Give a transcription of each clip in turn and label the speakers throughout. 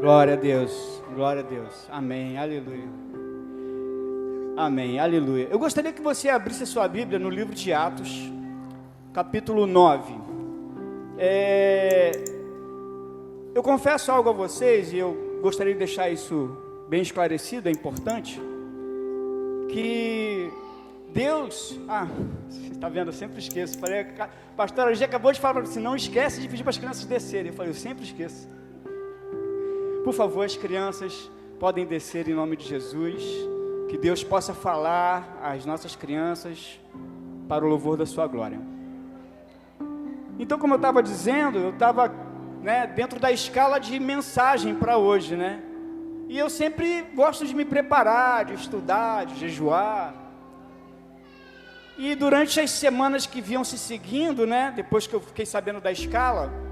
Speaker 1: Glória a Deus, glória a Deus. Amém, aleluia. Amém, aleluia. Eu gostaria que você abrisse a sua Bíblia no livro de Atos, capítulo 9. Eu confesso algo a vocês, e eu gostaria de deixar isso bem esclarecido, é importante, que Deus... você está vendo, eu sempre esqueço. Falei, pastor, a gente acabou de falar para você, não esquece de pedir para as crianças descerem. Eu falei, eu sempre esqueço. Por favor, as crianças podem descer em nome de Jesus, que Deus possa falar às nossas crianças para o louvor da sua glória. Então, como eu estava dizendo, eu estava dentro da escala de mensagem para hoje, e eu sempre gosto de me preparar, de estudar, de jejuar, e durante as semanas que vinham se seguindo, depois que eu fiquei sabendo da escala,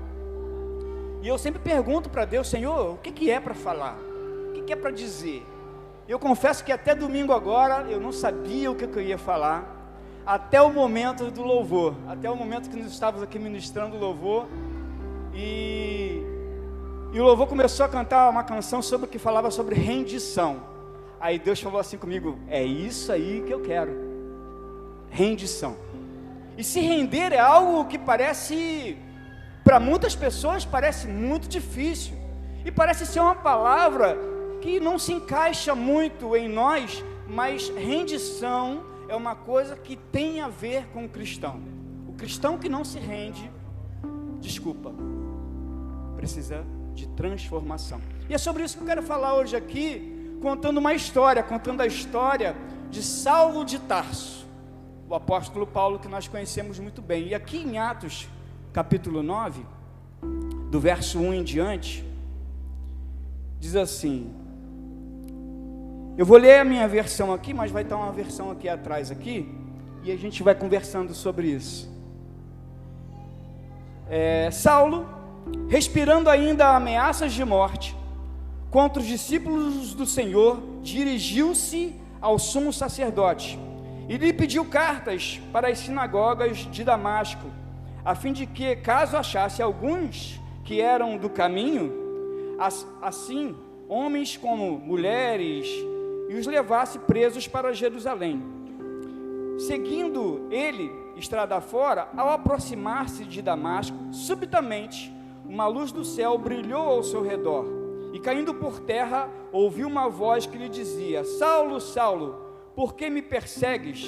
Speaker 1: e eu sempre pergunto para Deus, Senhor, o que é para falar? O que é para dizer? Eu confesso que até domingo agora, eu não sabia o que eu ia falar, até o momento do louvor, até o momento que nós estávamos aqui ministrando o louvor, e o louvor começou a cantar uma canção que falava sobre rendição. Aí Deus falou assim comigo, é isso aí que eu quero, rendição. E se render é algo que parece... para muitas pessoas parece muito difícil, e parece ser uma palavra que não se encaixa muito em nós, mas rendição é uma coisa que tem a ver com o cristão. O cristão que não se rende, precisa de transformação. E é sobre isso que eu quero falar hoje aqui, contando a história de Saulo de Tarso, o apóstolo Paulo, que nós conhecemos muito bem. E aqui em Atos capítulo 9, do verso 1 em diante, diz assim, eu vou ler a minha versão aqui, mas vai estar uma versão aqui atrás, e a gente vai conversando sobre isso. Saulo, respirando ainda ameaças de morte contra os discípulos do Senhor, dirigiu-se ao sumo sacerdote, e lhe pediu cartas para as sinagogas de Damasco, a fim de que, caso achasse alguns que eram do caminho, assim, homens como mulheres, e os levasse presos para Jerusalém. Seguindo ele, estrada fora, ao aproximar-se de Damasco, subitamente, uma luz do céu brilhou ao seu redor, e caindo por terra, ouviu uma voz que lhe dizia, Saulo, Saulo, por que me persegues?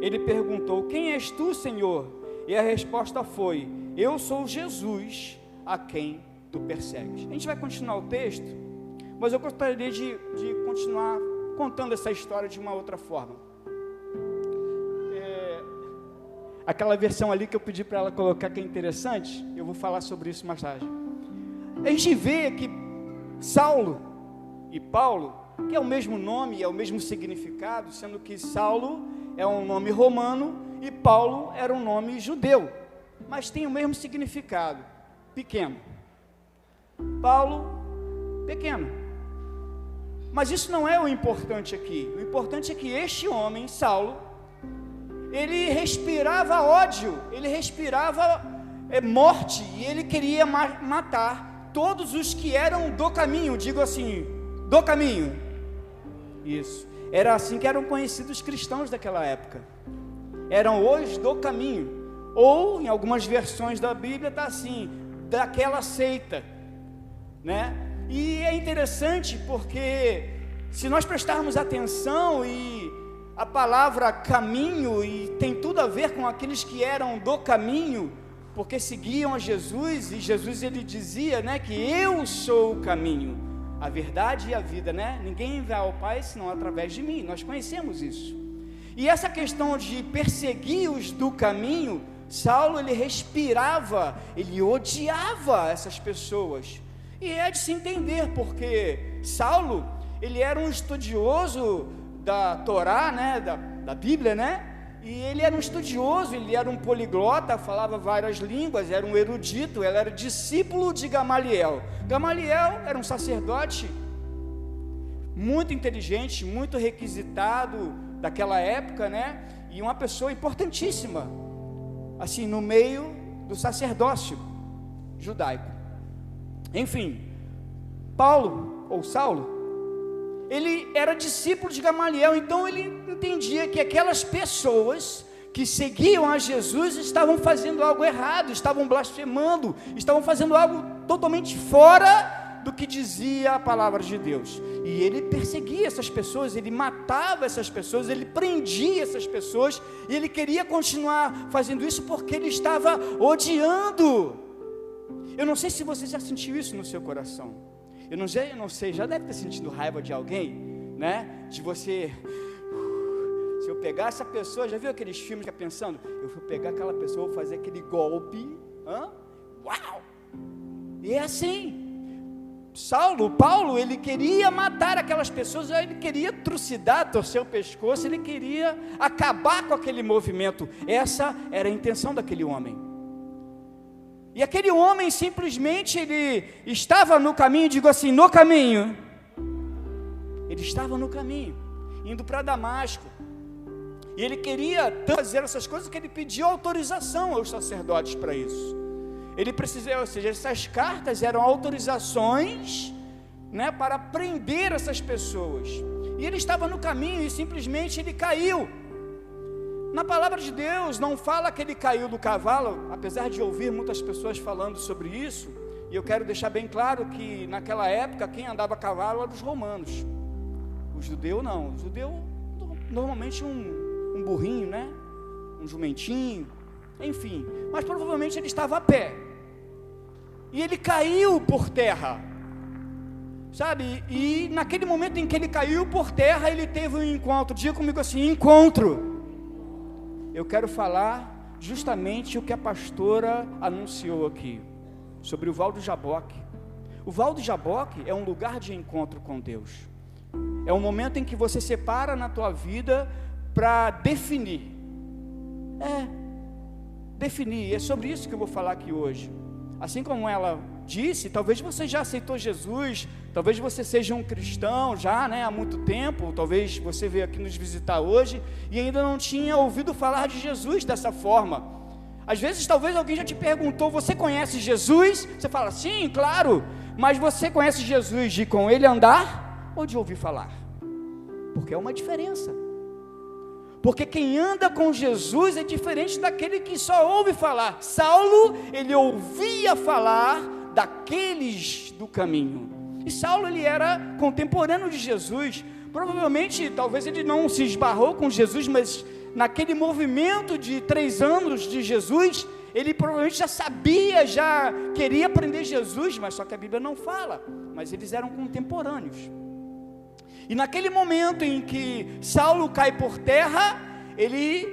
Speaker 1: Ele perguntou, quem és tu, Senhor? E a resposta foi, eu sou Jesus, a quem tu persegues. A gente vai continuar o texto, mas eu gostaria de continuar contando essa história de uma outra forma. Aquela versão ali que eu pedi para ela colocar, que é interessante, eu vou falar sobre isso mais tarde. A gente vê que Saulo e Paulo, que é o mesmo nome, é o mesmo significado, sendo que Saulo é um nome romano, e Paulo era um nome judeu, mas tem o mesmo significado, pequeno. Paulo, pequeno. Mas isso não é o importante aqui. O importante é que este homem, Saulo, ele respirava ódio, ele respirava morte, e ele queria matar todos os que eram do caminho, digo assim, do caminho. Isso, era assim que eram conhecidos os cristãos daquela época. Eram os do caminho, ou em algumas versões da Bíblia está assim, daquela seita, E é interessante porque se nós prestarmos atenção, e a palavra caminho, e tem tudo a ver com aqueles que eram do caminho, porque seguiam a Jesus, e Jesus ele dizia, que eu sou o caminho, a verdade e a vida, Ninguém vai ao Pai senão através de mim, nós conhecemos isso. E essa questão de perseguir os do caminho, Saulo ele respirava, ele odiava essas pessoas. E é de se entender, porque Saulo, ele era um estudioso da Torá, da Bíblia, E ele era um estudioso, ele era um poliglota, falava várias línguas, era um erudito, ele era discípulo de Gamaliel. Gamaliel era um sacerdote muito inteligente, muito requisitado daquela época, e uma pessoa importantíssima, assim, no meio do sacerdócio judaico. Enfim, Paulo, ou Saulo, ele era discípulo de Gamaliel, então ele entendia que aquelas pessoas que seguiam a Jesus estavam fazendo algo errado, estavam blasfemando, estavam fazendo algo totalmente fora do que dizia a palavra de Deus. E ele perseguia essas pessoas, ele matava essas pessoas, ele prendia essas pessoas, e ele queria continuar fazendo isso porque ele estava odiando. Eu não sei se você já sentiu isso no seu coração. Eu não sei, já deve ter sentido raiva de alguém, né? De você, se eu pegar essa pessoa, já viu aqueles filmes que fica pensando, eu vou pegar aquela pessoa, vou fazer aquele golpe, uau! E é assim. Paulo, ele queria matar aquelas pessoas, ele queria trucidar, torcer o pescoço, ele queria acabar com aquele movimento. Essa era a intenção daquele homem. E aquele homem simplesmente, ele estava no caminho, digo assim, no caminho. Ele estava no caminho, indo para Damasco. E ele queria fazer essas coisas que ele pediu autorização aos sacerdotes para isso. Ele precisava, ou seja, essas cartas eram autorizações, né, para prender essas pessoas. E ele estava no caminho e simplesmente ele caiu. Na palavra de Deus não fala que ele caiu do cavalo, apesar de ouvir muitas pessoas falando sobre isso, e eu quero deixar bem claro que naquela época quem andava a cavalo eram os romanos. O judeu não, o judeu normalmente um burrinho, né? Um jumentinho, enfim, mas provavelmente ele estava a pé, e ele caiu por terra, sabe? E naquele momento em que ele caiu por terra, ele teve um encontro. Diga comigo assim, encontro. Eu quero falar justamente o que a pastora anunciou aqui, sobre o Val do Jaboque. O Val do Jaboque é um lugar de encontro com Deus. É um momento em que você separa na tua vida para definir. Definir. É sobre isso que eu vou falar aqui hoje. Assim como ela disse, talvez você já aceitou Jesus, talvez você seja um cristão já, né, há muito tempo, talvez você veio aqui nos visitar hoje e ainda não tinha ouvido falar de Jesus dessa forma. Às vezes, talvez alguém já te perguntou, você conhece Jesus? Você fala, sim, claro, mas você conhece Jesus de com ele andar ou de ouvir falar? Porque é uma diferença. Porque quem anda com Jesus é diferente daquele que só ouve falar. Saulo, ele ouvia falar daqueles do caminho. E Saulo, ele era contemporâneo de Jesus. Provavelmente, talvez ele não se esbarrou com Jesus, mas naquele movimento de 3 anos de Jesus, ele provavelmente já sabia, já queria aprender Jesus, mas só que a Bíblia não fala. Mas eles eram contemporâneos. E naquele momento em que Saulo cai por terra, ele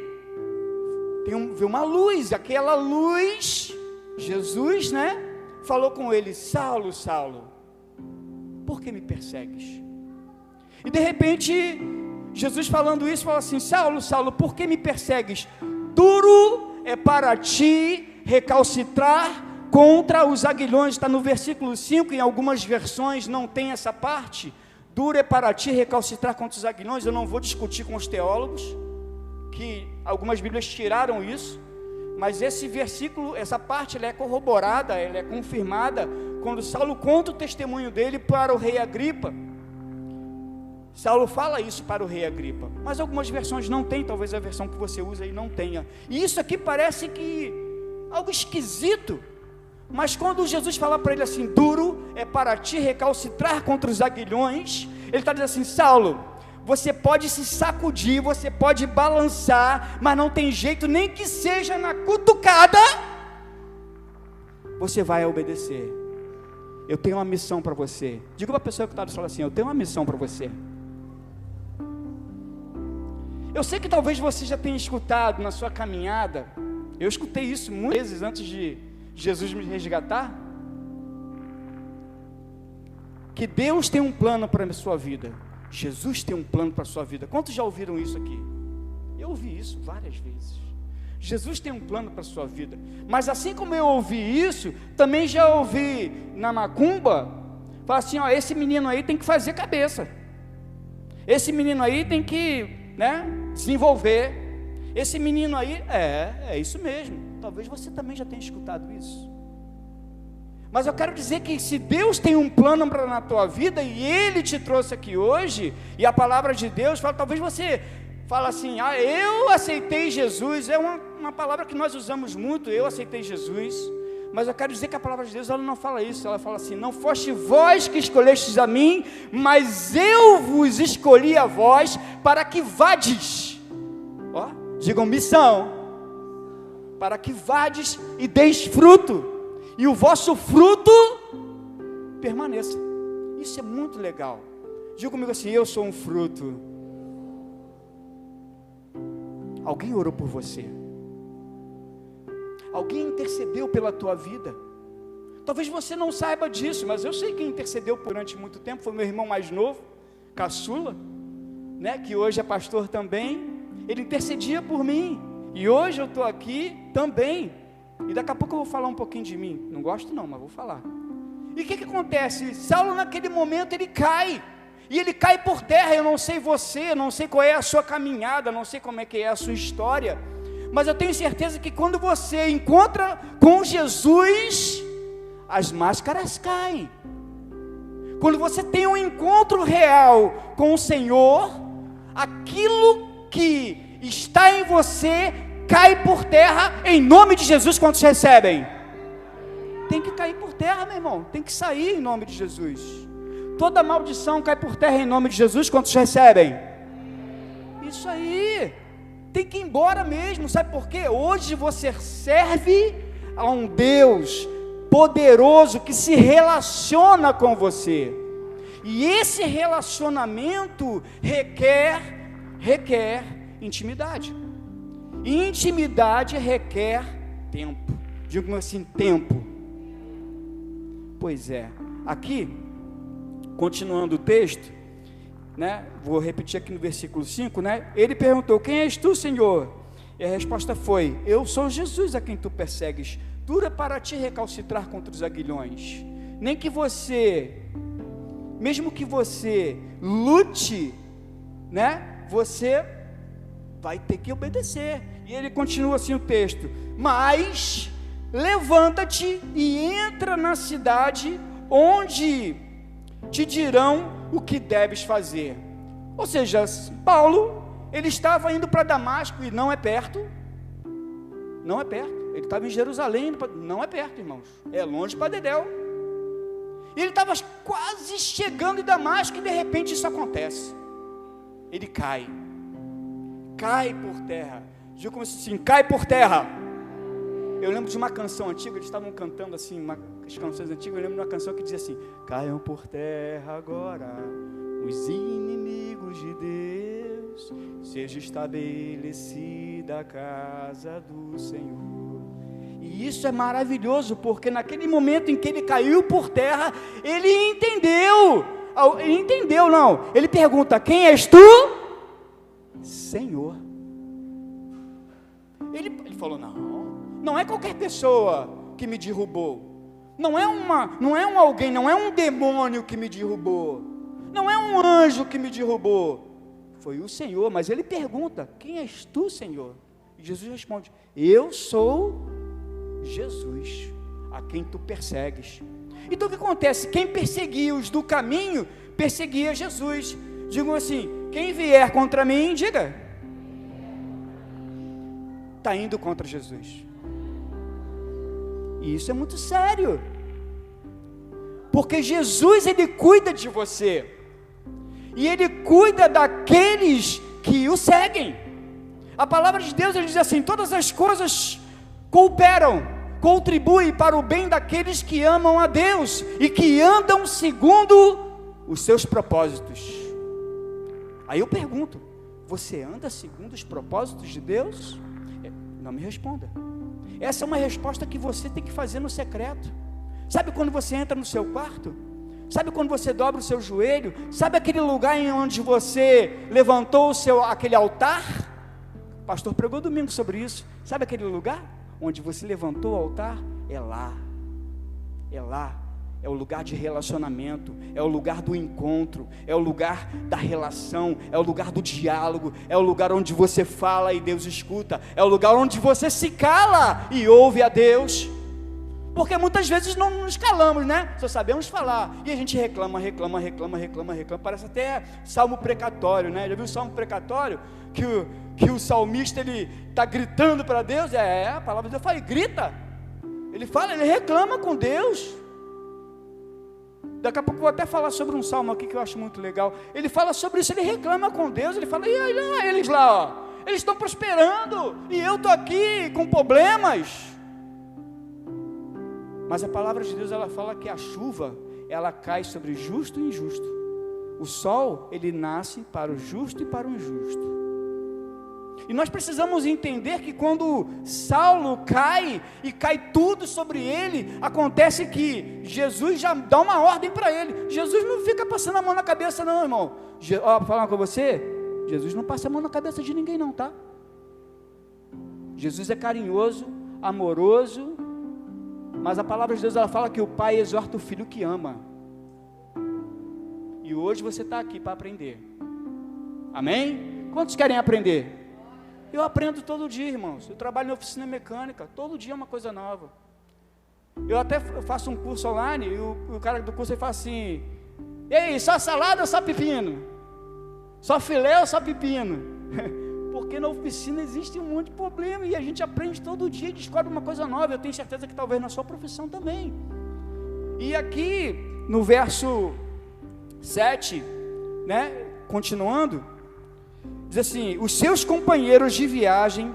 Speaker 1: vê uma luz, aquela luz, Jesus, né, falou com ele, Saulo, Saulo, por que me persegues? E de repente, Jesus falando isso, fala assim, Saulo, Saulo, por que me persegues? Duro é para ti recalcitrar contra os aguilhões, está no versículo 5, em algumas versões não tem essa parte. Duro é para ti recalcitrar contra os aguilhões. Eu não vou discutir com os teólogos, que algumas Bíblias tiraram isso, mas esse versículo, essa parte, ela é corroborada, ela é confirmada, quando Saulo conta o testemunho dele para o rei Agripa. Saulo fala isso para o rei Agripa, mas algumas versões não tem, talvez a versão que você usa aí não tenha, e isso aqui parece que algo esquisito, mas quando Jesus fala para ele assim, duro é para ti recalcitrar contra os aguilhões, ele está dizendo assim, Saulo, você pode se sacudir, você pode balançar, mas não tem jeito, nem que seja na cutucada, você vai obedecer. Eu tenho uma missão para você. Diga para a pessoa que está do lado assim, eu tenho uma missão para você. Eu sei que talvez você já tenha escutado na sua caminhada, eu escutei isso muitas vezes antes de Jesus me resgatar, que Deus tem um plano para a sua vida, Jesus tem um plano para a sua vida. Quantos já ouviram isso aqui? Eu ouvi isso várias vezes. Jesus tem um plano para a sua vida, mas assim como eu ouvi isso, também já ouvi na macumba, falar assim, ó, esse menino aí tem que fazer cabeça, esse menino aí tem que, né, desenvolver, esse menino aí, é isso mesmo. Talvez você também já tenha escutado isso. Mas eu quero dizer que se Deus tem um plano na tua vida, e Ele te trouxe aqui hoje, e a palavra de Deus fala, talvez você fala assim, eu aceitei Jesus, é uma palavra que nós usamos muito, eu aceitei Jesus, mas eu quero dizer que a palavra de Deus, ela não fala isso, ela fala assim, não foste vós que escolhestes a mim, mas eu vos escolhi a vós, para que vades, digam missão, para que vades e deis fruto, e o vosso fruto permaneça. Isso é muito legal. Diga comigo assim, eu sou um fruto. Alguém orou por você, alguém intercedeu pela tua vida. Talvez você não saiba disso, mas eu sei quem intercedeu durante muito tempo, foi meu irmão mais novo, caçula, né, que hoje é pastor também. Ele intercedia por mim, e hoje eu estou aqui também, e daqui a pouco eu vou falar um pouquinho de mim, não gosto não, mas vou falar. E o que acontece? Saulo naquele momento ele cai, e ele cai por terra. Eu não sei você, não sei qual é a sua caminhada, não sei como é que é a sua história, mas eu tenho certeza que quando você encontra com Jesus, as máscaras caem. Quando você tem um encontro real com o Senhor, aquilo que está em você cai por terra em nome de Jesus. Quantos recebem? Tem que cair por terra, meu irmão, tem que sair em nome de Jesus. Toda maldição cai por terra em nome de Jesus. Quantos recebem? Isso aí, tem que ir embora mesmo. Sabe por quê? Hoje você serve a um Deus poderoso que se relaciona com você, e esse relacionamento requer intimidade, e intimidade requer tempo. Digo assim, tempo. Pois é, aqui, continuando o texto, né, vou repetir aqui no versículo 5, né, ele perguntou, quem és tu, Senhor? E a resposta foi, eu sou Jesus a quem tu persegues. Dura para ti recalcitrar contra os aguilhões. Nem que você, mesmo que você lute, né, você vai ter que obedecer. E ele continua assim o texto, mas levanta-te e entra na cidade, onde te dirão o que deves fazer. Ou seja, Paulo, ele estava indo para Damasco, e não é perto, ele estava em Jerusalém, não é perto, irmãos, é longe para dedéu. Ele estava quase chegando em Damasco, e de repente isso acontece, ele cai por terra. Digo como assim, cai por terra. Eu lembro de uma canção antiga, eles estavam cantando assim, as canções antigas, eu lembro de uma canção que dizia assim, caiam por terra agora os inimigos de Deus, seja estabelecida a casa do Senhor. E isso é maravilhoso, porque naquele momento em que ele caiu por terra, ele entendeu, ele pergunta, quem és tu? Senhor. Ele falou, não é qualquer pessoa que me derrubou, não é um alguém, não é um demônio que me derrubou, não é um anjo que me derrubou, foi o Senhor. Mas ele pergunta, quem és tu, Senhor? E Jesus responde, eu sou Jesus, a quem tu persegues. Então o que acontece? Quem perseguia os do caminho, perseguia Jesus. Digam assim, quem vier contra mim, diga, está indo contra Jesus. E isso é muito sério, porque Jesus, ele cuida de você, e ele cuida daqueles que o seguem. A palavra de Deus, ele diz assim, todas as coisas contribuem para o bem daqueles que amam a Deus, e que andam segundo os seus propósitos. Aí eu pergunto, você anda segundo os propósitos de Deus? Não me responda. Essa é uma resposta que você tem que fazer no secreto. Sabe quando você entra no seu quarto? Sabe quando você dobra o seu joelho? Sabe aquele lugar em onde você levantou aquele altar? O pastor pregou domingo sobre isso. Sabe aquele lugar onde você levantou o altar? É lá, é o lugar de relacionamento, é o lugar do encontro, é o lugar da relação, é o lugar do diálogo, é o lugar onde você fala e Deus escuta, é o lugar onde você se cala e ouve a Deus. Porque muitas vezes não nos calamos, né? Só sabemos falar. E a gente reclama. Parece até salmo precatório, né? Já viu o salmo precatório? Que o salmista, ele está gritando para Deus? A palavra de Deus fala, grita. Ele reclama com Deus. Daqui a pouco eu vou até falar sobre um salmo aqui que eu acho muito legal. Ele fala sobre isso, ele reclama com Deus. Ele fala, e aí, eles lá, ó, eles estão prosperando, e eu estou aqui com problemas. Mas a palavra de Deus, ela fala que a chuva, ela cai sobre justo e injusto. O sol, ele nasce para o justo e para o injusto. E nós precisamos entender que quando Saulo cai, e cai tudo sobre ele, acontece que Jesus já dá uma ordem para ele. Jesus não fica passando a mão na cabeça não, irmão. Falar com você, Jesus não passa a mão na cabeça de ninguém não, tá? Jesus é carinhoso, amoroso, mas a palavra de Deus, ela fala que o pai exorta o filho que ama. E hoje você está aqui para aprender. Amém? Quantos querem aprender? Eu aprendo todo dia, irmãos. Eu trabalho na oficina mecânica, todo dia é uma coisa nova. Eu até faço um curso online, e o cara do curso, ele fala assim, e aí, só salada ou só pepino? Só filé ou só pepino? Porque na oficina existe um monte de problema, e a gente aprende todo dia, descobre uma coisa nova. Eu tenho certeza que talvez na sua profissão também. E aqui, no verso 7, né, continuando, diz assim, os seus companheiros de viagem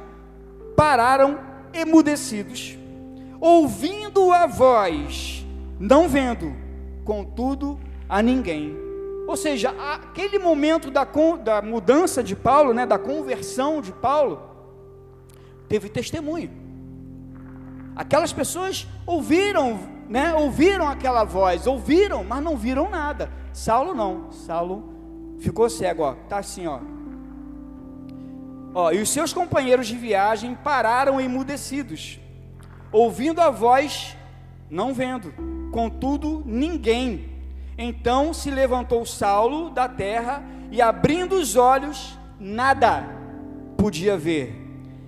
Speaker 1: pararam emudecidos, ouvindo a voz, não vendo, contudo, a ninguém. Ou seja, aquele momento da mudança de Paulo, né, da conversão de Paulo, teve testemunho. Aquelas pessoas ouviram, né, ouviram aquela voz, ouviram, mas não viram nada. Saulo não, Saulo ficou cego, ó, tá assim, ó. E os seus companheiros de viagem pararam emudecidos, ouvindo a voz, não vendo, contudo, ninguém. Então se levantou Saulo da terra, e abrindo os olhos, nada podia ver.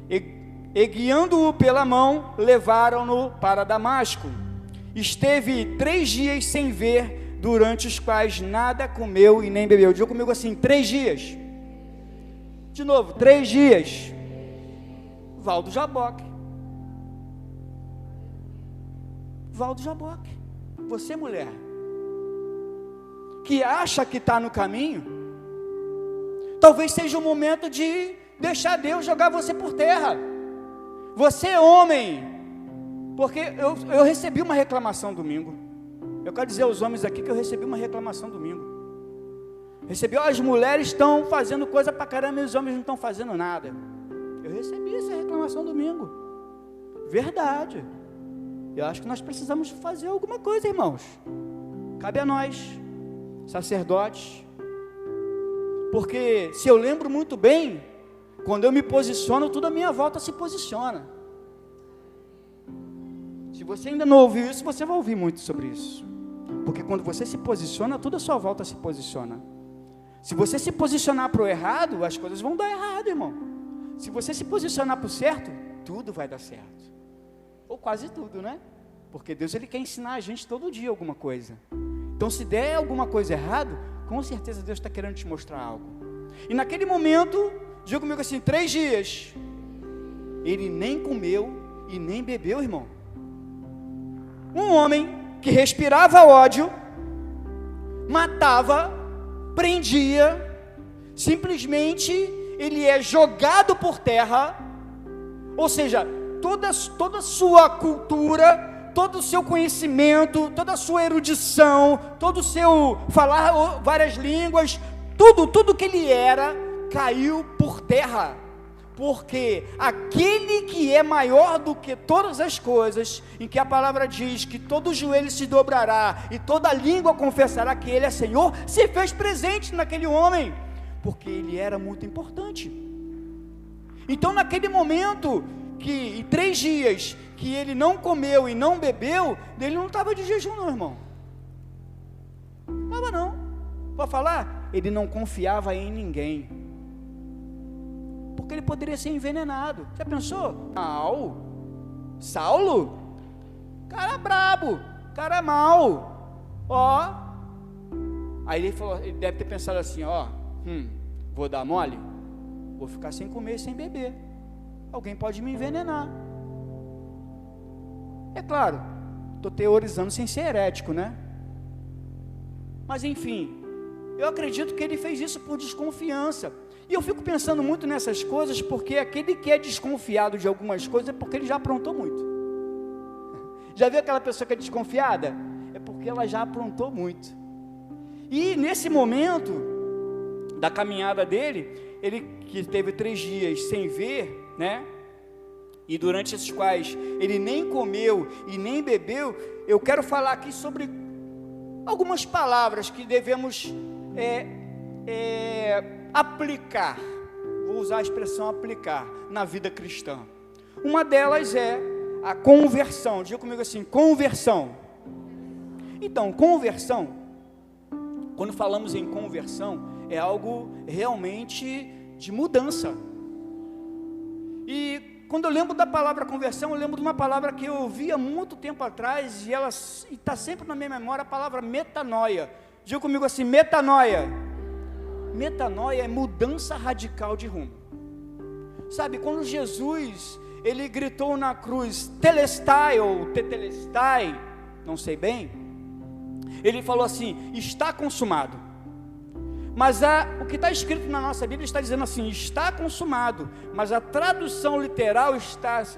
Speaker 1: E guiando-o pela mão, levaram-no para Damasco. Esteve 3 dias sem ver, durante os quais nada comeu e nem bebeu. Diga comigo assim, 3 dias. De novo, 3 dias. Valdo Jaboque. Valdo Jaboque. Você, mulher, que acha que está no caminho, talvez seja o momento de deixar Deus jogar você por terra. Você, homem, porque eu recebi uma reclamação domingo. Eu quero dizer aos homens aqui que eu recebi uma reclamação domingo. Recebi, as mulheres estão fazendo coisa pra caramba e os homens não estão fazendo nada. Eu recebi essa reclamação domingo. Verdade. Eu acho que nós precisamos fazer alguma coisa, irmãos. Cabe a nós, sacerdotes. Porque se eu lembro muito bem, quando eu me posiciono, tudo à minha volta se posiciona. Se você ainda não ouviu isso, você vai ouvir muito sobre isso. Porque quando você se posiciona, tudo à sua volta se posiciona. Se você se posicionar para o errado, as coisas vão dar errado, irmão. Se você se posicionar para o certo, tudo vai dar certo. Ou quase tudo, né? Porque Deus, Ele quer ensinar a gente todo dia alguma coisa. Então, se der alguma coisa errada, com certeza Deus está querendo te mostrar algo. E naquele momento, diga comigo assim, 3 dias, ele nem comeu e nem bebeu, irmão. Um homem que respirava ódio, matava, prendia, simplesmente ele é jogado por terra. Ou seja, toda a sua cultura, todo o seu conhecimento, toda a sua erudição, todo o seu falar várias línguas, tudo que ele era, caiu por terra. Porque aquele que é maior do que todas as coisas, em que a palavra diz que todo joelho se dobrará e toda língua confessará que Ele é Senhor, se fez presente naquele homem, porque ele era muito importante. Então, naquele momento, que em 3 dias, que ele não comeu e não bebeu, ele não estava de jejum não, irmão. Não estava não. Pode falar? Ele não confiava em ninguém. Porque ele poderia ser envenenado. Já pensou? Saulo? cara brabo, cara mau, ó. Aí ele deve ter pensado assim, ó, vou dar mole? Vou ficar sem comer e sem beber, alguém pode me envenenar. É claro, estou teorizando sem ser herético, né? Mas enfim, eu acredito que ele fez isso por desconfiança. E eu fico pensando muito nessas coisas, porque aquele que é desconfiado de algumas coisas é porque ele já aprontou muito. Já viu aquela pessoa que é desconfiada? É porque ela já aprontou muito. E nesse momento da caminhada dele, ele que teve 3 dias sem ver, né? E durante esses quais ele nem comeu e nem bebeu, eu quero falar aqui sobre algumas palavras que devemos aplicar, vou usar a expressão aplicar, na vida cristã. Uma delas é a conversão. Diga comigo assim, conversão. Então, conversão, quando falamos em conversão, é algo realmente de mudança. E quando eu lembro da palavra conversão, eu lembro de uma palavra que eu ouvi há muito tempo atrás, e ela está sempre na minha memória, a palavra metanoia. Diga comigo assim, metanoia. Metanoia é mudança radical de rumo. Sabe, quando Jesus, ele gritou na cruz, telestai ou tetelestai, não sei bem, ele falou assim, está consumado. Mas o que está escrito na nossa Bíblia está dizendo assim, está consumado, mas a tradução literal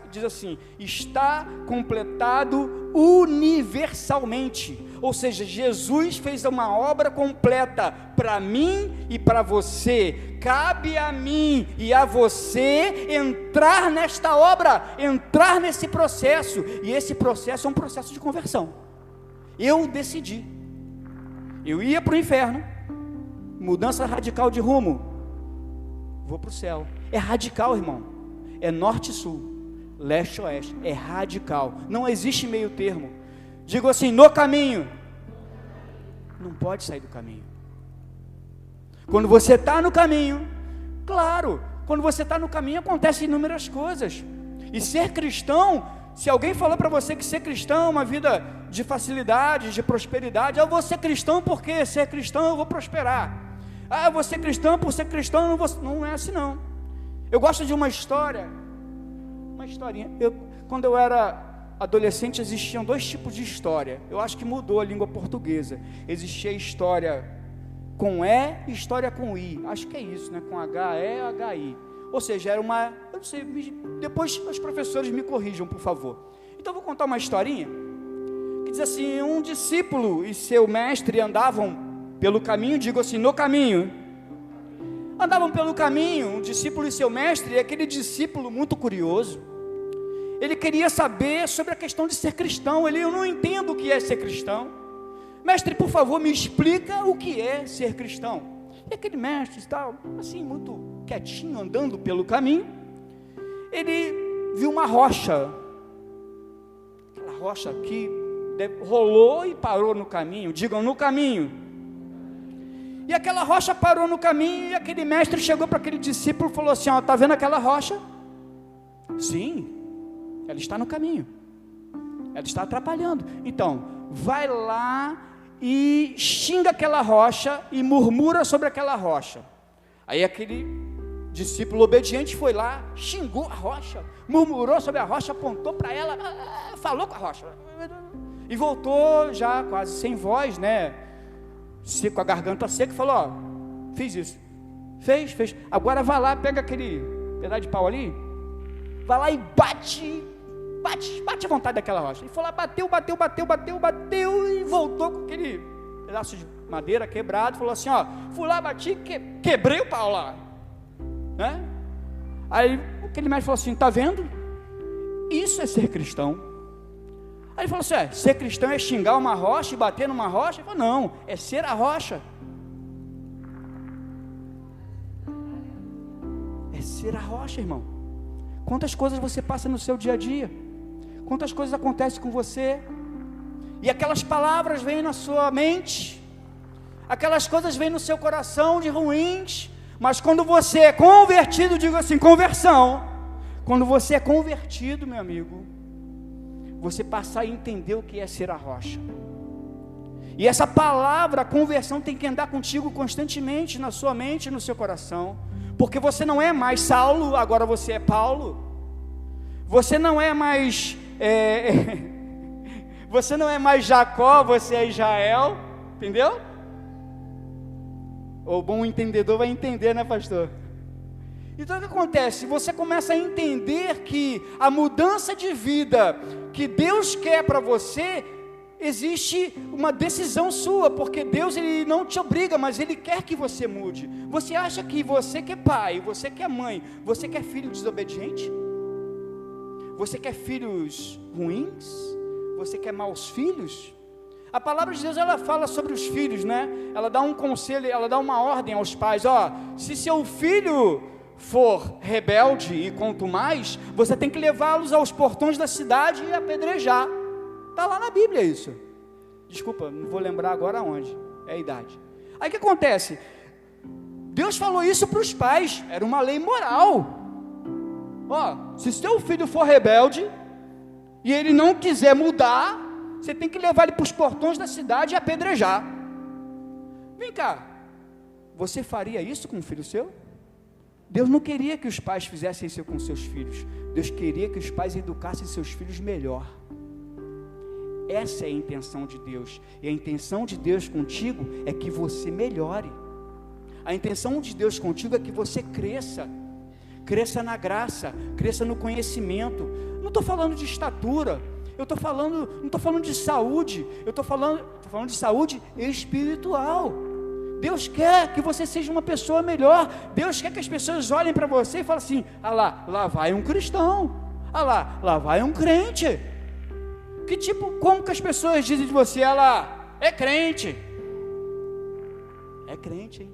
Speaker 1: diz assim, está completado universalmente. Ou seja, Jesus fez uma obra completa para mim e para você. Cabe a mim e a você entrar nesta obra, entrar nesse processo. E esse processo é um processo de conversão. Eu decidi. Eu ia para o inferno, mudança radical de rumo, vou para o céu. É radical, irmão. É norte e sul, leste e oeste. É radical. Não existe meio termo. Digo assim, no caminho. Não pode sair do caminho. Quando você está no caminho, claro, quando você está no caminho acontecem inúmeras coisas. E ser cristão, se alguém falou para você que ser cristão é uma vida de facilidade, de prosperidade, eu vou ser cristão porque ser cristão eu vou prosperar. Eu vou ser cristão por ser cristão, não é assim não. Eu gosto de uma historinha. Quando eu era adolescente, existiam 2 tipos de história. Eu acho que mudou a língua portuguesa. Existia história com E e história com I. Acho que é isso, né? Com H-E, H-I. Ou seja, era uma... Eu não sei, depois os professores me corrijam, por favor. Então eu vou contar uma historinha que diz assim, um discípulo e seu mestre andavam pelo caminho, digo assim, no caminho. Andavam pelo caminho, um discípulo e seu mestre, e aquele discípulo muito curioso, ele queria saber sobre a questão de ser cristão. Eu não entendo o que é ser cristão. Mestre, por favor, me explica o que é ser cristão. E aquele mestre estava assim, muito quietinho, andando pelo caminho. Ele viu uma rocha. Aquela rocha que rolou e parou no caminho. Digam, no caminho. E aquela rocha parou no caminho, e aquele mestre chegou para aquele discípulo e falou assim, ó, está vendo aquela rocha? Sim. Ela está no caminho, ela está atrapalhando. Então, vai lá e xinga aquela rocha e murmura sobre aquela rocha. Aí aquele discípulo obediente foi lá, xingou a rocha, murmurou sobre a rocha, apontou para ela, falou com a rocha e voltou já quase sem voz, né? Com a garganta seca, e falou, ó, fiz isso, fez. Agora vai lá, pega aquele pedaço de pau ali, vai lá e bate à vontade daquela rocha. E foi lá, bateu e voltou com aquele pedaço de madeira quebrado, falou assim, ó, fui lá, bati, quebrei o pau lá, né? Aí aquele mestre falou assim, tá vendo? Isso é ser cristão. Aí ele falou assim, ser cristão é xingar uma rocha e bater numa rocha? Ele falou, não, é ser a rocha. É ser a rocha, irmão. Quantas coisas você passa no seu dia a dia? Quantas coisas acontecem com você? E aquelas palavras vêm na sua mente, aquelas coisas vêm no seu coração de ruins, mas quando você é convertido, digo assim, conversão, quando você é convertido, meu amigo, você passar a entender o que é ser a rocha. E essa palavra, a conversão, tem que andar contigo constantemente, na sua mente e no seu coração, porque você não é mais Saulo, agora você é Paulo. Você não é mais você não é mais Jacó, você é Israel, entendeu? O bom entendedor vai entender, né, pastor? Então o que acontece? Você começa a entender que a mudança de vida que Deus quer para você, existe uma decisão sua, porque Deus, Ele não te obriga, mas Ele quer que você mude. Você acha que você que é pai, você que é mãe, você quer filho desobediente? Você quer filhos ruins? Você quer maus filhos? A palavra de Deus, ela fala sobre os filhos, né? Ela dá um conselho, ela dá uma ordem aos pais, se seu filho for rebelde e contumaz, você tem que levá-los aos portões da cidade e apedrejar. Está lá na Bíblia isso. Desculpa, não vou lembrar agora onde. É a idade. Aí o que acontece? Deus falou isso para os pais. Era uma lei moral. Se seu filho for rebelde e ele não quiser mudar, você tem que levar ele para os portões da cidade e apedrejar. Vem cá. Você faria isso com um filho seu? Deus não queria que os pais fizessem isso com seus filhos. Deus queria que os pais educassem seus filhos melhor. Essa é a intenção de Deus. E a intenção de Deus contigo é que você melhore. A intenção de Deus contigo é que você cresça. Cresça na graça, cresça no conhecimento. Não estou falando de estatura. Não estou falando de saúde. Eu estou falando de saúde espiritual. Deus quer que você seja uma pessoa melhor. Deus quer que as pessoas olhem para você e falem assim: lá vai um cristão. Lá vai um crente. Como que as pessoas dizem de você? É crente. É crente, hein?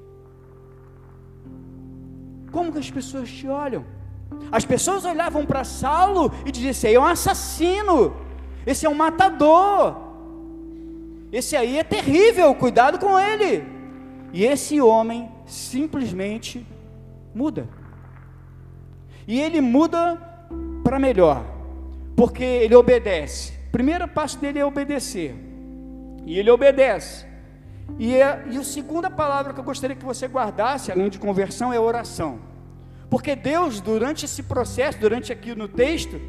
Speaker 1: Como que as pessoas te olham? As pessoas olhavam para Saulo e diziam: esse aí é um assassino, esse é um matador, esse aí é terrível, cuidado com ele. E esse homem simplesmente muda. E ele muda para melhor, porque ele obedece. O primeiro passo dele é obedecer. E ele obedece. E a segunda palavra que eu gostaria que você guardasse, além de conversão, é oração. Porque Deus, durante esse processo, durante aqui no texto,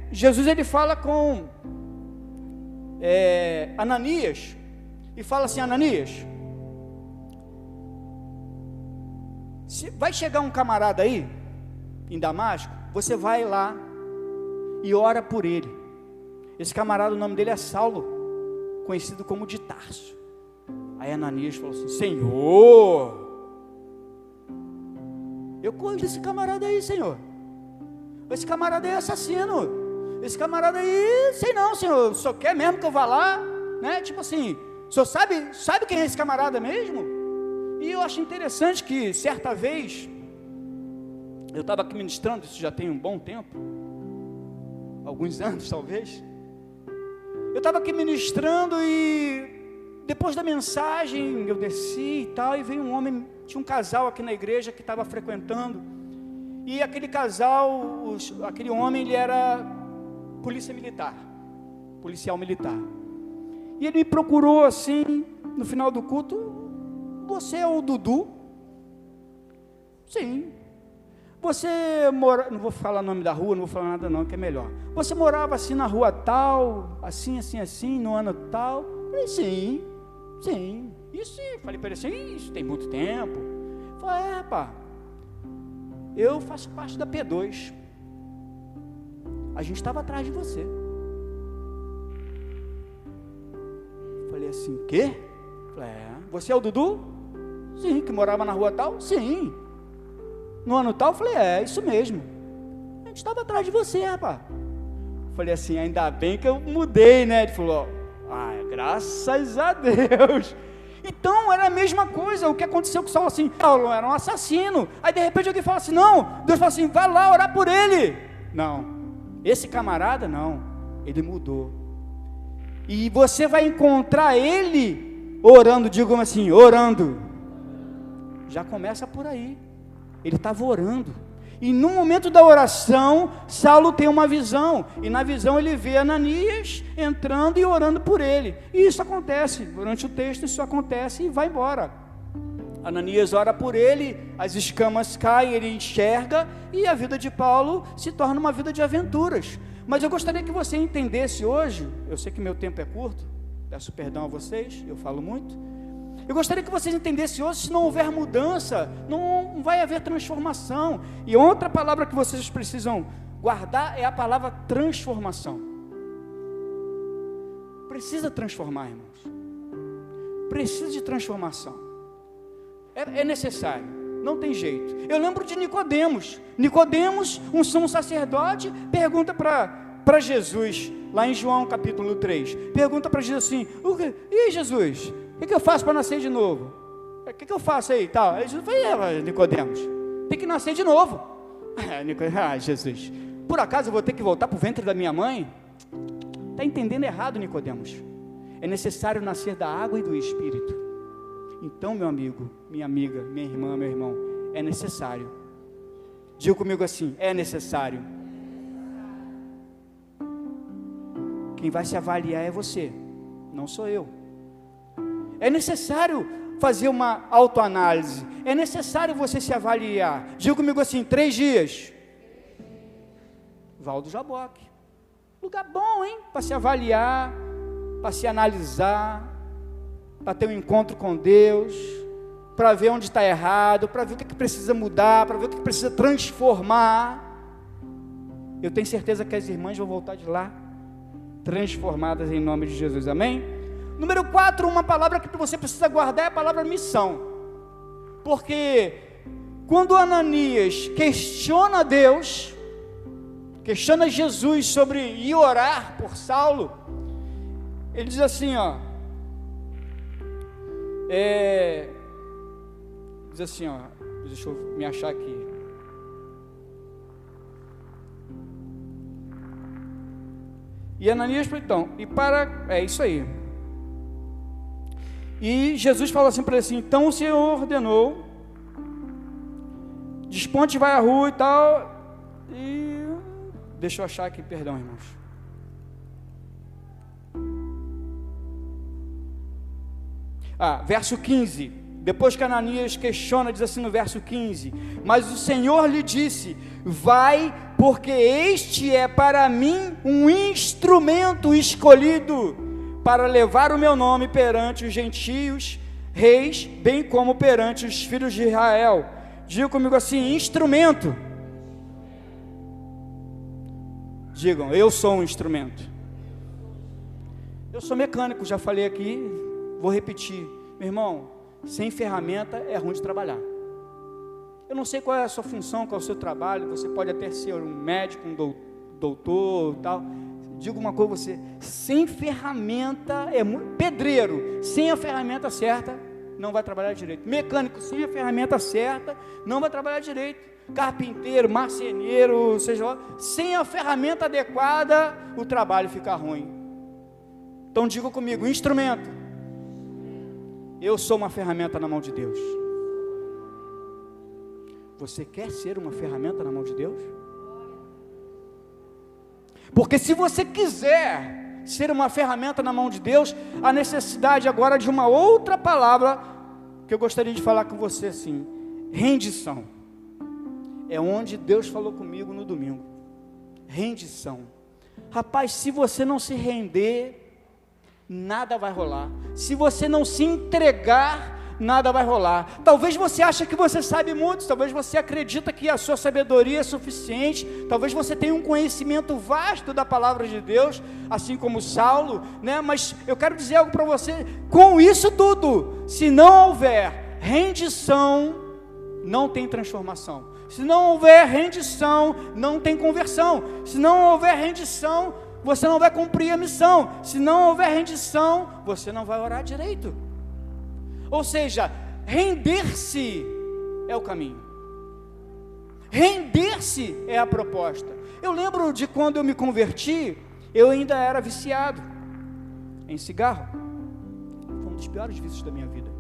Speaker 1: Jesus, ele fala com Ananias, e fala assim: Ananias, vai chegar um camarada aí, em Damasco, você vai lá e ora por ele. Esse camarada, o nome dele é Saulo, conhecido como de Tarso. Aí Ananias falou assim: Senhor, eu conheço esse camarada aí, Senhor. Esse camarada aí é assassino. Esse camarada aí, sei não, Senhor, o senhor quer mesmo que eu vá lá, né? Tipo assim, o senhor sabe quem é esse camarada mesmo? E eu acho interessante que certa vez eu estava aqui ministrando, isso já tem um bom tempo, alguns anos talvez. Eu estava aqui ministrando e depois da mensagem eu desci e tal, e veio um homem, tinha um casal aqui na igreja que estava frequentando, e aquele casal, aquele homem, ele era policial militar, e ele me procurou assim, no final do culto: você é o Dudu? Sim. Você mora, não vou falar o nome da rua, não vou falar nada não, que é melhor. Você morava assim na rua tal, assim, no ano tal? Eu falei: sim. Isso, falei para ele assim: isso tem muito tempo. Eu falei: eu faço parte da P2. A gente estava atrás de você. Eu falei assim: quê? Eu falei: você é o Dudu? Sim. Que morava na rua tal? Sim. No ano tal? Eu falei: isso mesmo. A gente estava atrás de você, rapaz. Eu falei assim: ainda bem que eu mudei, né? Ele falou: graças a Deus. Então era a mesma coisa. O que aconteceu com Saulo, assim, Saulo era um assassino. Aí de repente alguém fala assim: não, Deus fala assim: vai lá orar por ele. Não, esse camarada não, ele mudou. E você vai encontrar ele orando, digamos assim, orando. Já começa por aí. Ele estava orando. E no momento da oração, Saulo tem uma visão, e na visão ele vê Ananias entrando e orando por ele, e isso acontece, durante o texto isso acontece e vai embora. Ananias ora por ele, as escamas caem, ele enxerga, e a vida de Paulo se torna uma vida de aventuras. Mas eu gostaria que você entendesse hoje, eu sei que meu tempo é curto, peço perdão a vocês, eu falo muito, eu gostaria que vocês entendessem hoje, se não houver mudança, não vai haver transformação. E outra palavra que vocês precisam guardar é a palavra transformação. Precisa transformar, irmãos. Precisa de transformação. É necessário, não tem jeito. Eu lembro de Nicodemos. Nicodemos, um sumo sacerdote, pergunta para Jesus, lá em João capítulo 3, pergunta para Jesus assim: e Jesus, o que eu faço para nascer de novo? O que eu faço aí? Tal. Aí Jesus falou: Nicodemos, tem que nascer de novo. Jesus, por acaso eu vou ter que voltar para o ventre da minha mãe? Está entendendo errado, Nicodemos. É necessário nascer da água e do Espírito. Então, meu amigo, minha amiga, minha irmã, meu irmão, é necessário. Diga comigo assim: é necessário. Quem vai se avaliar é você, não sou eu. É necessário fazer uma autoanálise, é necessário você se avaliar. Diga comigo assim: 3 dias. Val do Jaboque, lugar bom, hein? Para se avaliar, para se analisar, para ter um encontro com Deus, para ver onde está errado, para ver o que precisa mudar, para ver o que precisa transformar. Eu tenho certeza que as irmãs vão voltar de lá transformadas em nome de Jesus, amém? Número 4, uma palavra que você precisa guardar é a palavra missão, porque quando Ananias questiona Deus, questiona Jesus sobre ir orar por Saulo, ele diz assim, deixa eu me achar aqui. E Ananias, então, é isso aí. E Jesus fala assim para ele assim: então o Senhor ordenou, desponte, vai à rua e tal, e deixa eu achar aqui, perdão, irmãos. Verso 15, depois que Ananias questiona, diz assim no verso 15: mas o Senhor lhe disse: vai, porque este é para mim um instrumento escolhido para levar o meu nome perante os gentios, reis, bem como perante os filhos de Israel. Diga comigo assim: instrumento. Digam: eu sou um instrumento. Eu sou mecânico, já falei aqui, vou repetir. Meu irmão, sem ferramenta é ruim de trabalhar. Eu não sei qual é a sua função, qual é o seu trabalho. Você pode até ser um médico, um doutor e tal. Digo uma coisa a você: sem ferramenta é muito. Pedreiro, sem a ferramenta certa, não vai trabalhar direito. Mecânico, sem a ferramenta certa, não vai trabalhar direito. Carpinteiro, marceneiro, seja lá, sem a ferramenta adequada, o trabalho fica ruim. Então diga comigo: instrumento. Eu sou uma ferramenta na mão de Deus. Você quer ser uma ferramenta na mão de Deus? Porque se você quiser ser uma ferramenta na mão de Deus, a necessidade agora de uma outra palavra que eu gostaria de falar com você assim: rendição. É onde Deus falou comigo no domingo. Rendição. Rapaz, se você não se render, nada vai rolar. Se você não se entregar, nada vai rolar. Talvez você ache que você sabe muito, talvez você acredita que a sua sabedoria é suficiente, talvez você tenha um conhecimento vasto da palavra de Deus, assim como Saulo, né? Mas eu quero dizer algo para você: com isso tudo, se não houver rendição, não tem transformação. Se não houver rendição, não tem conversão. Se não houver rendição, você não vai cumprir a missão. Se não houver rendição, você não vai orar direito. Ou seja, render-se é o caminho. Render-se é a proposta. Eu lembro de quando eu me converti, eu ainda era viciado em cigarro. Foi um dos piores vícios da minha vida.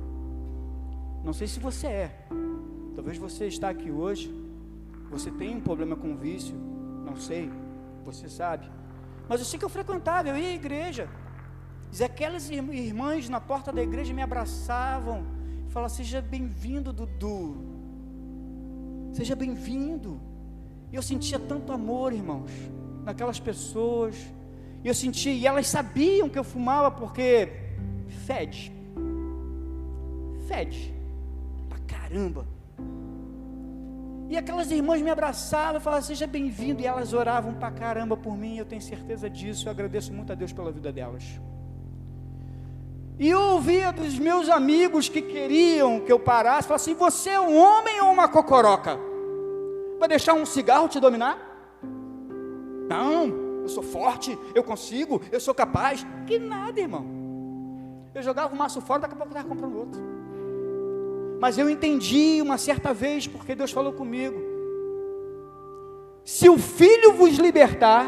Speaker 1: Não sei se você é. Talvez você está aqui hoje Você tem um problema com vício? Não sei, você sabe. Mas eu sei que eu frequentava, eu ia à igreja. E aquelas irmãs na porta da igreja me abraçavam e falavam: seja bem-vindo, Dudu. Seja bem-vindo. E eu sentia tanto amor, irmãos, naquelas pessoas. E eu sentia, e elas sabiam que eu fumava porque fede pra caramba. E aquelas irmãs me abraçavam e falavam: seja bem-vindo. E elas oravam pra caramba por mim, eu tenho certeza disso. Eu agradeço muito a Deus pela vida delas. E eu ouvia dos meus amigos que queriam que eu parasse, falavam assim: você é um homem ou uma cocoroca? Vai deixar um cigarro te dominar? Não, eu sou forte, eu consigo, eu sou capaz. Que nada, irmão. Eu jogava o maço fora, daqui a pouco eu estava comprando outro. Mas eu entendi uma certa vez, porque Deus falou comigo: se o Filho vos libertar,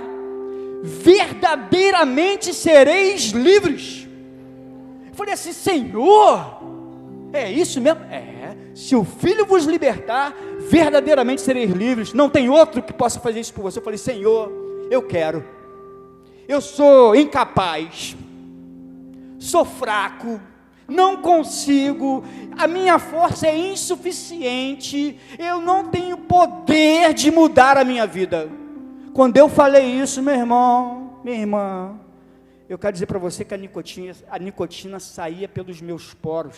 Speaker 1: verdadeiramente sereis livres. Eu falei assim: Senhor, é isso mesmo? É, se o Filho vos libertar, verdadeiramente sereis livres. Não tem outro que possa fazer isso por você. Eu falei: Senhor, eu quero. Eu sou incapaz, sou fraco, não consigo, a minha força é insuficiente, eu não tenho poder de mudar a minha vida. Quando eu falei isso, meu irmão, minha irmã, eu quero dizer para você que a nicotina saía pelos meus poros.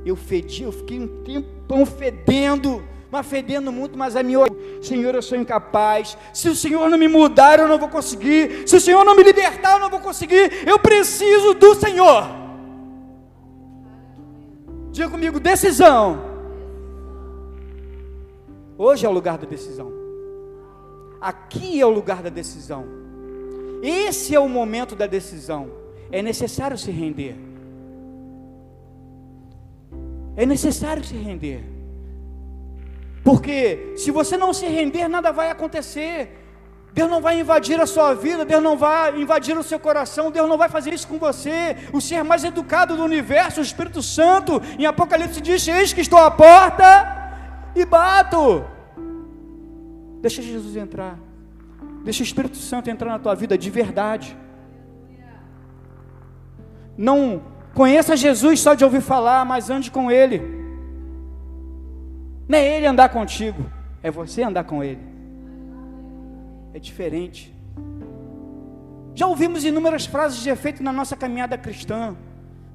Speaker 1: Eu fedi, eu fiquei um tempão fedendo, mas fedendo muito, mas a minha: Senhor, eu sou incapaz. Se o Senhor não me mudar, eu não vou conseguir. Se o Senhor não me libertar, eu não vou conseguir. Eu preciso do Senhor. Diga comigo: decisão. Hoje é o lugar da decisão. Aqui é o lugar da decisão. Esse é o momento da decisão. É necessário se render. É necessário se render. Porque se você não se render, nada vai acontecer. Deus não vai invadir a sua vida, Deus não vai invadir o seu coração, Deus não vai fazer isso com você. O ser mais educado do universo, o Espírito Santo, em Apocalipse diz: eis que estou à porta e bato. Deixa Jesus entrar. Deixa o Espírito Santo entrar na tua vida de verdade. Não conheça Jesus só de ouvir falar, mas ande com Ele. Não é Ele andar contigo, é você andar com Ele. É diferente. Já ouvimos inúmeras frases de efeito na nossa caminhada cristã,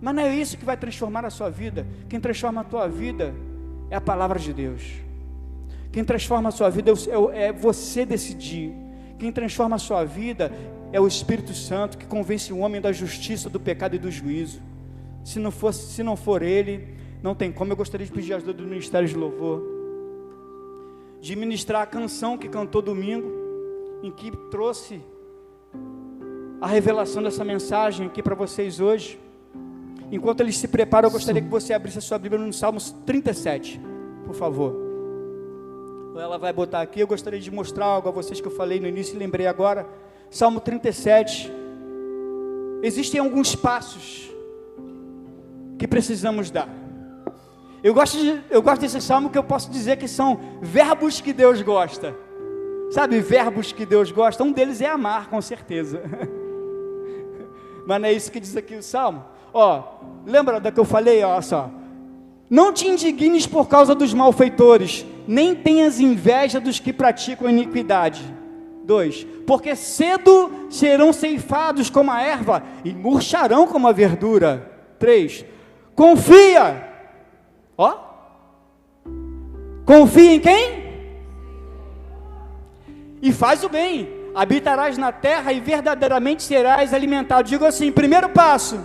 Speaker 1: mas não é isso que vai transformar a sua vida. Quem transforma a tua vida é a palavra de Deus. Quem transforma a sua vida é você decidir. Quem transforma a sua vida é o Espírito Santo, que convence o homem da justiça, do pecado e do juízo. Se não for Ele, não tem como. Eu gostaria de pedir a ajuda do Ministério de Louvor, de ministrar a canção que cantou domingo, em que trouxe a revelação dessa mensagem aqui para vocês hoje. Enquanto eles se preparam, eu gostaria que você abrisse a sua Bíblia no Salmos 37, por favor. Ela vai botar aqui. Eu gostaria de mostrar algo a vocês que eu falei no início e lembrei agora. Salmo 37. Existem alguns passos que precisamos dar. Eu gosto desse salmo, que eu posso dizer que são verbos que Deus gosta. Sabe, verbos que Deus gosta? Um deles é amar, com certeza. Mas não é isso que diz aqui o salmo. Lembra da que eu falei? Olha só: não te indignes por causa dos malfeitores, nem tenhas inveja dos que praticam iniquidade. 2. Porque cedo serão ceifados como a erva e murcharão como a verdura. 3. Confia. Confia em quem? E faz o bem. Habitarás na terra e verdadeiramente serás alimentado. Digo assim: primeiro passo,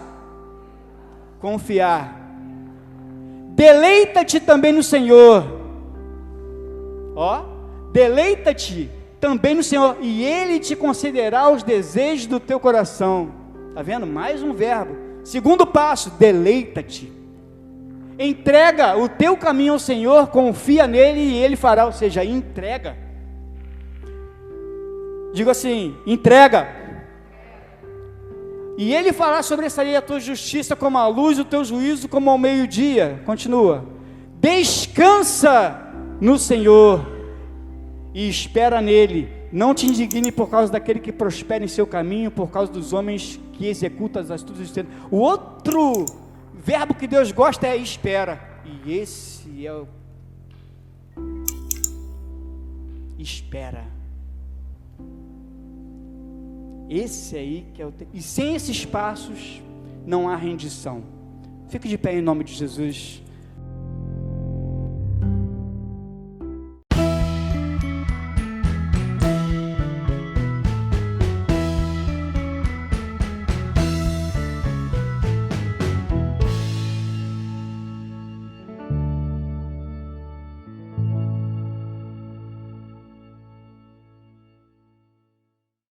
Speaker 1: confiar. Deleita-te também no Senhor. Deleita-te também no Senhor, e Ele te concederá os desejos do teu coração. Está vendo? Mais um verbo. Segundo passo, deleita-te. Entrega o teu caminho ao Senhor, confia nele e Ele fará. Ou seja, entrega. Digo assim: entrega. E Ele fará sobressair a tua justiça como a luz, o teu juízo como ao meio-dia. Continua. Descansa no Senhor e espera nele. Não te indigne por causa daquele que prospera em seu caminho, por causa dos homens que executam as astutas. O outro verbo que Deus gosta é espera. E esse é o espera. Esse aí que é o e sem esses passos não há rendição. Fique de pé em nome de Jesus.